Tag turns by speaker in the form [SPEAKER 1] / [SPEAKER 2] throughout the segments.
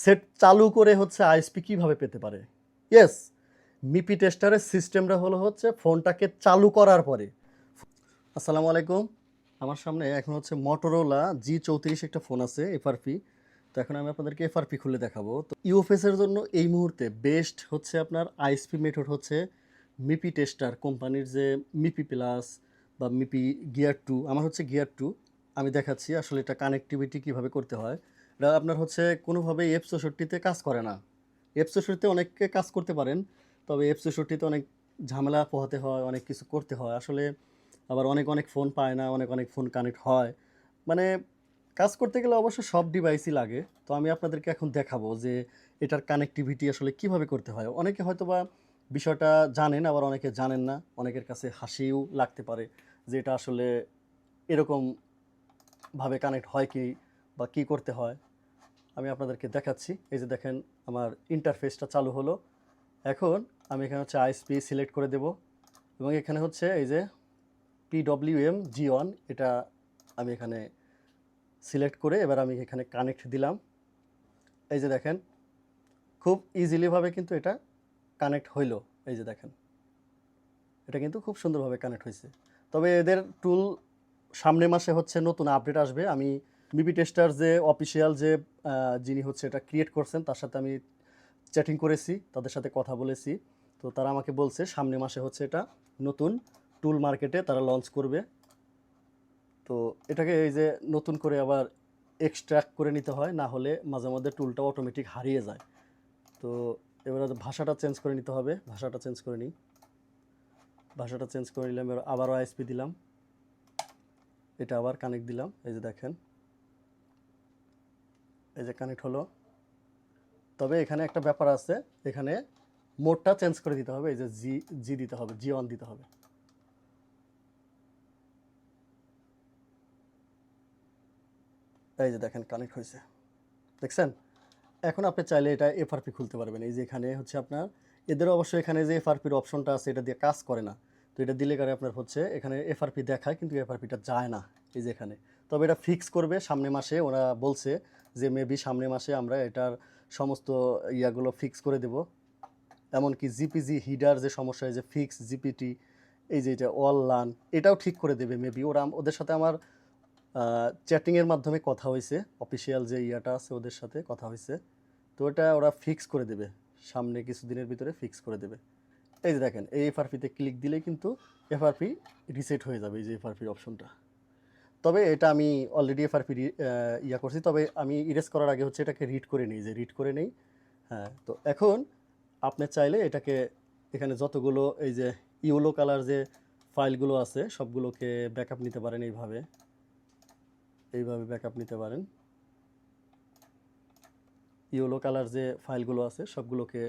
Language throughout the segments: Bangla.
[SPEAKER 1] সেট চালু করে হচ্ছে আইএসপি কিভাবে পেতে পারে? ইয়েস, মিপি টেস্টারের সিস্টেমটা হলো হচ্ছে ফোনটাকে চালু করার পরে। আসসালামু আলাইকুম। আমার সামনে এখন হচ্ছে Motorola G34 একটা ফোন আছে এফআরপি। তো এখন আমি আপনাদেরকে এফআরপি খুলে দেখাবো। তো ইউএফএস এর জন্য এই মুহূর্তে বেস্ট হচ্ছে আপনার আইএসপি মেথড হচ্ছে মিপি টেস্টার কোম্পানির যে মিপি প্লাস বা মিপি গিয়ার 2। আমার হচ্ছে গিয়ার 2। আমি দেখাচ্ছি আসলে এটা কানেক্টিভিটি কিভাবে করতে হয়। এটা আপনার হচ্ছে কোনোভাবেই F64 কাজ করে না। F64 অনেকে কাজ করতে পারেন, তবে F64 অনেক ঝামেলা পোহাতে হয়, অনেক কিছু করতে হয় আসলে। আবার অনেক ফোন পায় না, অনেক ফোন কানেক্ট হয়। মানে কাজ করতে গেলে অবশ্য সব ডিভাইসই লাগে। তো আমি আপনাদেরকে এখন দেখাবো যে এটার কানেক্টিভিটি আসলে কিভাবে করতে হয়। অনেকে হয়তোবা বিষয়টা জানেন, আবার অনেকে জানেন না। অনেকের কাছে হাসিও লাগতে পারে যে এটা আসলে এরকমভাবে কানেক্ট হয় কি বা কী করতে হয়। আমি আপনাদেরকে দেখাচ্ছি। এই যে দেখেন আমার ইন্টারফেসটা চালু হলো। এখন আমি এখানে হচ্ছে আইএসপি সিলেক্ট করে দেব এবং এখানে হচ্ছে এই যে PWM G1 এটা আমি এখানে সিলেক্ট করে এবার আমি এখানে কানেক্ট দিলাম। এই যে দেখেন খুব ইজিলিভাবে কিন্তু এটা কানেক্ট হইলো। এই যে দেখেন এটা কিন্তু খুব সুন্দরভাবে কানেক্ট হয়েছে। তবে এদের টুল সামনের মাসে হচ্ছে নতুন আপডেট আসবে। আমি মিপি টেস্টার যে অফিসিয়াল যে যিনি হচ্ছে এটা ক্রিয়েট করছেন তার সাথে আমি চ্যাটিং করেছি, তাদের সাথে কথা বলেছি। তো তারা আমাকে বলছে সামনের মাসে হচ্ছে এটা নতুন টুল মার্কেটে তারা লঞ্চ করবে। তো এটাকে এই যে নতুন করে আবার এক্সট্রাক্ট করে নিতে হয়, না হলে মাঝে মধ্যে টুলটা অটোমেটিক হারিয়ে যায়। তো এবার ভাষাটা চেঞ্জ করে নিতে হবে। ভাষাটা চেঞ্জ করে নিই। ভাষাটা চেঞ্জ করে নিলাম, এবার আবারও আইএসপি দিলাম, এটা আবার কানেক্ট দিলাম। এই যে দেখেন এই যে কানেক্ট হলো। তবে এখানে একটা ব্যাপার আছে, এখানে মোডটা চেঞ্জ করে দিতে হবে। এই যে জি জি দিতে হবে, জি অন দিতে হবে। এই যে দেখেন কানেক্ট হয়েছে, দেখছেন? এখন আপনি চাইলে এটা এফআরপি খুলতে পারবেন। এই যে এখানে হচ্ছে আপনার এদের অবশ্যই এখানে যে এফআরপির অপশনটা আছে এটা দিয়ে কাজ করে না। তো এটা দিলে কারে আপনার হচ্ছে এখানে এফআরপি দেখায় কিন্তু এফআরপিটা যায় না এই যে এখানে। তবে এটা ফিক্স করবে সামনের মাসে, ওরা বলছে যে মেবি সামনের মাসে আমরা এটার সমস্ত ইয়াগুলো ফিক্স করে দেব। এমনকি জিপিজি হিডার যে সমস্যা, এই যে ফিক্স জিপিটি, এই যে এটা অল লান, এটাও ঠিক করে দেবে মেবি। ওদের সাথে আমার চ্যাটিংয়ের মাধ্যমে কথা হয়েছে, অফিসিয়াল যে ইয়াটা আছে ওদের সাথে কথা হয়েছে। তো এটা ওরা ফিক্স করে দেবে, সামনে কিছুদিনের ভিতরে ফিক্স করে দেবে। এই যে দেখেন এই এফআরপিতে ক্লিক দিলেই কিন্তু এফআরপি রিসেট হয়ে যাবে, এই যে এফআরপির অপশনটা। তবে এটা আমি অলরেডি এফআরপি ইয়া করছি, তবে আমি ইরেজ করার আগে হচ্ছে এটাকে রিড করে নিই, যে রিড করে নেই। হ্যাঁ, তো এখন আপনি চাইলে এটাকে এখানে যতগুলো এই যে ইউলো কালার যে ফাইলগুলো আছে সবগুলোকে ব্যাকআপ নিতে পারেন। এইভাবে এইভাবে ব্যাকআপ নিতে পারেন। ইয়েলো কালার যে ফাইলগুলো আছে সবগুলোকে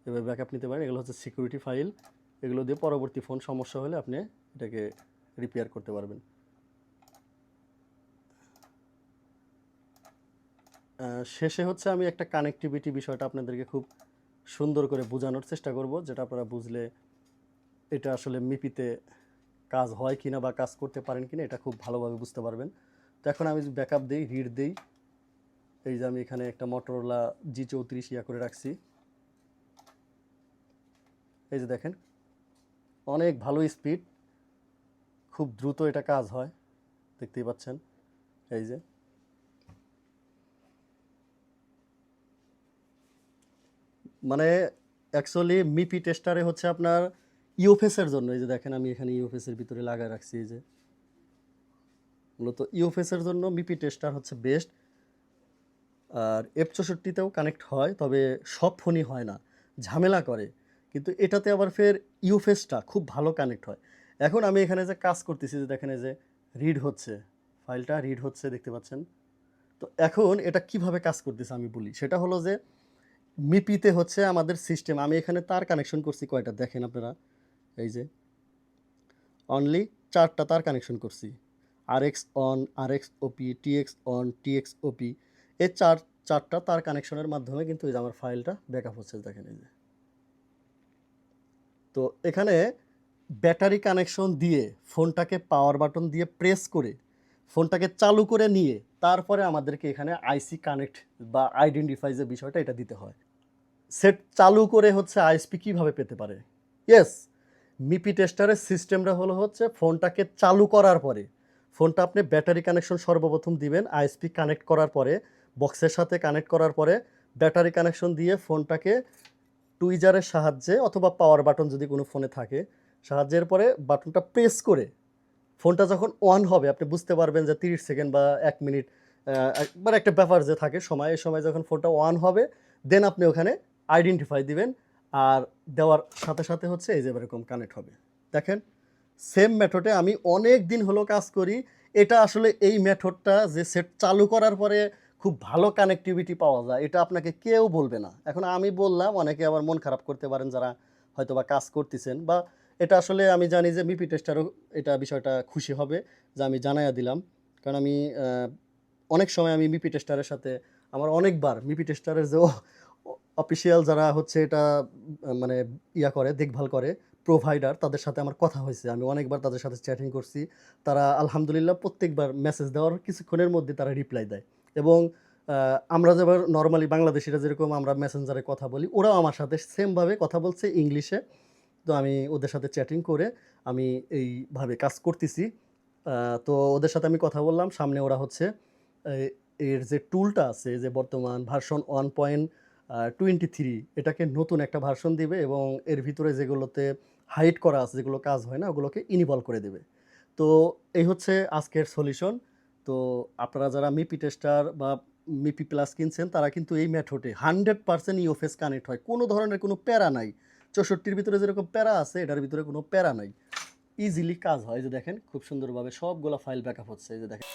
[SPEAKER 1] এভাবে ব্যাকআপ নিতে পারেন। এগুলো হচ্ছে সিকিউরিটি ফাইল, এগুলো দিয়ে পরবর্তী ফোন সমস্যা হলে আপনি এটাকে রিপেয়ার করতে পারবেন। শেষে হচ্ছে আমি একটা কানেক্টিভিটি বিষয়টা আপনাদেরকে খুব সুন্দর করে বোঝানোর চেষ্টা করব, যেটা আপনারা বুঝলে এটা আসলে মিপিতে কাজ হয় কিনা বা কাজ করতে পারেন কিনা এটা খুব ভালোভাবে বুঝতে পারবেন। তো এখন আমি ব্যাকআপ দিই, রিড দিই। এই যে আমি এখানে একটা Motorola G34 ইয়া করে রাখছি। এই যে দেখেন অনেক ভালো স্পিড, খুব দ্রুত এটা কাজ হয়, দেখতেই পাচ্ছেন। এই যে মানে অ্যাকচুয়ালি মিপি টেস্টারে হচ্ছে আপনার ইউএফএসের জন্য, এই যে দেখেন আমি এখানে ইউএফএসের ভিতরে লাগায় রাখছি। এই যে মূলত ইউএফএসের জন্য মিপি টেস্টার হচ্ছে বেস্ট। আর F64তেও কানেক্ট হয়, তবে সব ফোনই হয় না, ঝামেলা করে। কিন্তু এটাতে আবার ফের ইউএফএসটা খুব ভালো কানেক্ট হয়। এখন আমি এখানে যে কাজ করতেছি, যে দেখেন এই যে রিড হচ্ছে, ফাইলটা রিড হচ্ছে, দেখতে পাচ্ছেন। তো এখন এটা কিভাবে কাজ করতেছে আমি বলি। সেটা হলো যে মিপিতে হচ্ছে আমাদের সিস্টেম, আমি এখানে তার কানেকশন করছি কয়টা দেখেন আপনারা। এই যে অনলি 4টা তার কানেকশন করছি। RX on, RX OP, TX on, TX ওপি, এই চারটা তার কানেকশনের মাধ্যমে কিন্তু এই যে আমার ফাইলটা ব্যাকআপ হচ্ছে, দেখেন এই যে। তো এখানে ব্যাটারি কানেকশন দিয়ে ফোনটাকে পাওয়ার বাটন দিয়ে প্রেস করে ফোনটাকে চালু করে নিয়ে তারপরে আমাদেরকে এখানে আইসি কানেক্ট বা আইডেন্টিফাই যে বিষয়টা এটা দিতে হয়। সেট চালু করে হচ্ছে আইএসপি কিভাবে পেতে পারে? ইয়েস, মিপি টেস্টারের সিস্টেমটা হলো হচ্ছে ফোনটাকে চালু করার পরে ফোনটা আপনি ব্যাটারি কানেকশন সর্বপ্রথম দিবেন, আইএসপি কানেক্ট করার পরে বক্সের সাথে কানেক্ট করার পরে ব্যাটারি কানেকশন দিয়ে ফোনটাকে টুইজারের সাহায্যে অথবা পাওয়ার বাটন যদি কোনো ফোনে থাকে সাহায্যের পরে বাটনটা প্রেস করে ফোনটা যখন অন হবে আপনি বুঝতে পারবেন যে 30 সেকেন্ড বা 1 মিনিট একবার একটা ব্যাপার যে থাকে সময়, এই সময় যখন ফোনটা অন হবে দেন আপনি ওখানে আইডেন্টিফাই দিবেন আর দেওয়ার সাথে সাথে হচ্ছে এই যে এরকম কানেক্ট হবে। দেখেন সেম মেথডে আমি অনেক দিন হলো কাজ করি। এটা আসলে এই মেথডটা যে সেট চালু করার পরে খুব ভালো কানেক্টিভিটি পাওয়া যায় এটা আপনাকে কেউ বলবে না। এখন আমি বললাম, অনেকে আবার মন খারাপ করতে পারেন যারা হয়তোবা কাজ করতেছেন, বা এটা আসলে আমি জানি যে মিপি টেস্টারও এটা বিষয়টা খুশি হবে যে আমি জানাইয়া দিলাম। কারণ আমি অনেক সময় আমি মিপি টেস্টারের সাথে আমার অনেকবার মিপি টেস্টারের যে অফিসিয়াল যারা হচ্ছে এটা মানে ইয়া করে দেখভাল করে প্রোভাইডার তাদের সাথে আমার কথা হয়েছে। আমি অনেকবার তাদের সাথে চ্যাটিং করছি। তারা আলহামদুলিল্লাহ প্রত্যেকবার মেসেজ দেওয়ার কিছুক্ষণের মধ্যে তারা রিপ্লাই দেয় এবং আমরা যেবার নরমালি বাংলাদেশিরা যেরকম আমরা মেসেঞ্জারে কথা বলি ওরাও আমার সাথে সেমভাবে কথা বলছে ইংলিশে। তো আমি ওদের সাথে চ্যাটিং করে আমি এইভাবে কাজ করতেছি। তো ওদের সাথে আমি কথা বললাম, সামনে ওরা হচ্ছে এর যে টুলটা আছে যে বর্তমান ভার্সন 1.23 এটাকে নতুন একটা ভার্সন দিবে এবং এর ভিতরে যেগুলোতে হাইড করা আছে যেগুলো কাজ হয় না ওগুলোকে ইনেবল করে দেবে। তো এই হচ্ছে আজকের সলিউশন। তো আপনারা যারা মিপি টেস্টার বা মিপি প্লাস কিনছেন তারা কিন্তু এই মেথডে 100% ইওফেস কানেক্ট হয়, কোনো ধরনের কোনো প্যারা নাই। 64-র ভিতরে যেরকম প্যারা আছে এটার ভিতরে কোনো প্যারা নাই, ইজিলি কাজ হয়। এই যে দেখেন খুব সুন্দরভাবে সবগুলা ফাইল ব্যাকআপ হচ্ছে, এই যে দেখেন।